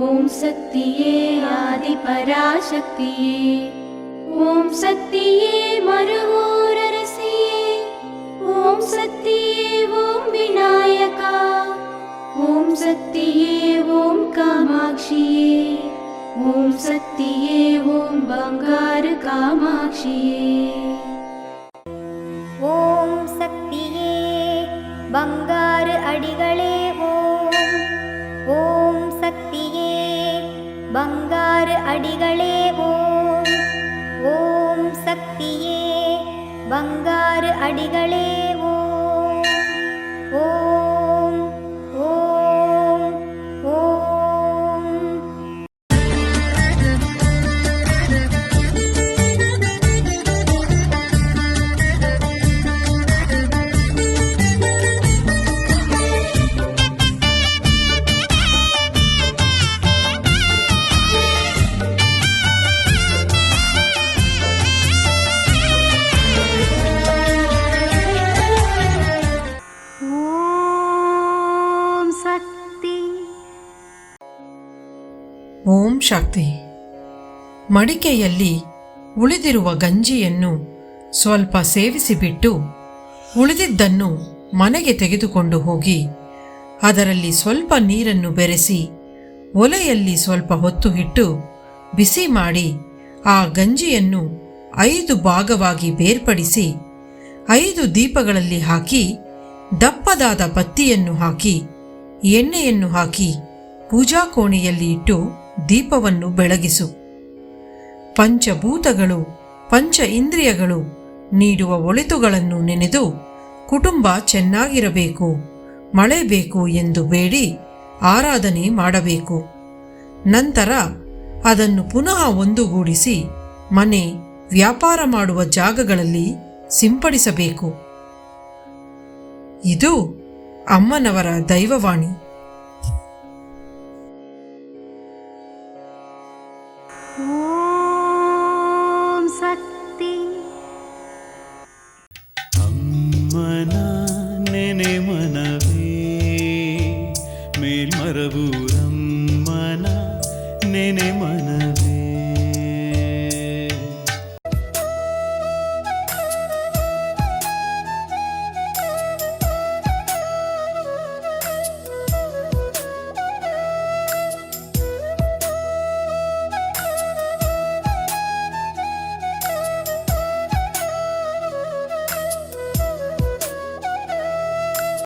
ಓಂ ಶಕ್ತಿಯೇ ಆದಿಪರಾಶಕ್ತಿಯೇ, ಓಂ ಶಕ್ತಿಯೇ ಮರುವೂರರಸಿಯೇ, ಓಂ ಶಕ್ತಿಯೇ ಓಂ ವಿನಾಯಕ, ಓಂ ಶಕ್ತಿಯೇ ಓಂ ಕಾಮಾಕ್ಷಿಯೇ, ಓಂ ಶಕ್ತಿಯೇ ಓಂ ಬಂಗಾರ ಕಾಮಾಕ್ಷಿಯೇ. ಓಂ ಶಕ್ತಿಯೇ ಬಂಗಾರ ಅಡಿಗಳೇ ಓಂ, ಓಂ ಶಕ್ತಿಯೇ ಬಂಗಾರ ಅಡಿಗಳೇ ಓಂ, ಓಂ ಶಕ್ತಿಯೇ ಬಂಗಾರ ಅಡಿಗಳೇ ಓಂ, ಓಂ ಓಂ ಓಂ. ಓಂ ಶಕ್ತಿ. ಮಡಿಕೆಯಲ್ಲಿ ಉಳಿದಿರುವ ಗಂಜಿಯನ್ನು ಸ್ವಲ್ಪ ಸೇವಿಸಿಬಿಟ್ಟು ಉಳಿದಿದ್ದನ್ನು ಮನೆಗೆ ತೆಗೆದುಕೊಂಡು ಹೋಗಿ ಅದರಲ್ಲಿ ಸ್ವಲ್ಪ ನೀರನ್ನು ಬೆರೆಸಿ ಒಲೆಯಲ್ಲಿ ಸ್ವಲ್ಪ ಹೊತ್ತು ಇಟ್ಟು ಬಿಸಿ ಮಾಡಿ ಆ ಗಂಜಿಯನ್ನು 5 ಭಾಗವಾಗಿ ಬೇರ್ಪಡಿಸಿ 5 ದೀಪಗಳಲ್ಲಿ ಹಾಕಿ ದಪ್ಪದಾದ ಬತ್ತಿಯನ್ನು ಹಾಕಿ ಎಣ್ಣೆಯನ್ನು ಹಾಕಿ ಪೂಜಾ ಕೋಣೆಯಲ್ಲಿ ಇಟ್ಟು ದೀಪವನ್ನು ಬೆಳಗಿಸು. ಪಂಚಭೂತಗಳು ಪಂಚ ಇಂದ್ರಿಯಗಳು ನೀಡುವ ಒಳಿತುಗಳನ್ನು ನೆನೆದು ಕುಟುಂಬ ಚೆನ್ನಾಗಿರಬೇಕು, ಮಳೆ ಬೇಕು ಎಂದು ಬೇಡಿ ಆರಾಧನೆ ಮಾಡಬೇಕು. ನಂತರ ಅದನ್ನು ಪುನಃ ಒಂದುಗೂಡಿಸಿ ಮನೆ, ವ್ಯಾಪಾರ ಮಾಡುವ ಜಾಗಗಳಲ್ಲಿ ಸಿಂಪಡಿಸಬೇಕು. ಇದು ಅಮ್ಮನವರ ದೈವವಾಣಿ. ಓಂ ಶಕ್ತಿ. ಅಮ್ಮನ ನೆನೆ ಮನವೇ ಮೇಲ್ಮರವೂರಮ್ಮನ ನೆನೆ ಮನವೇ.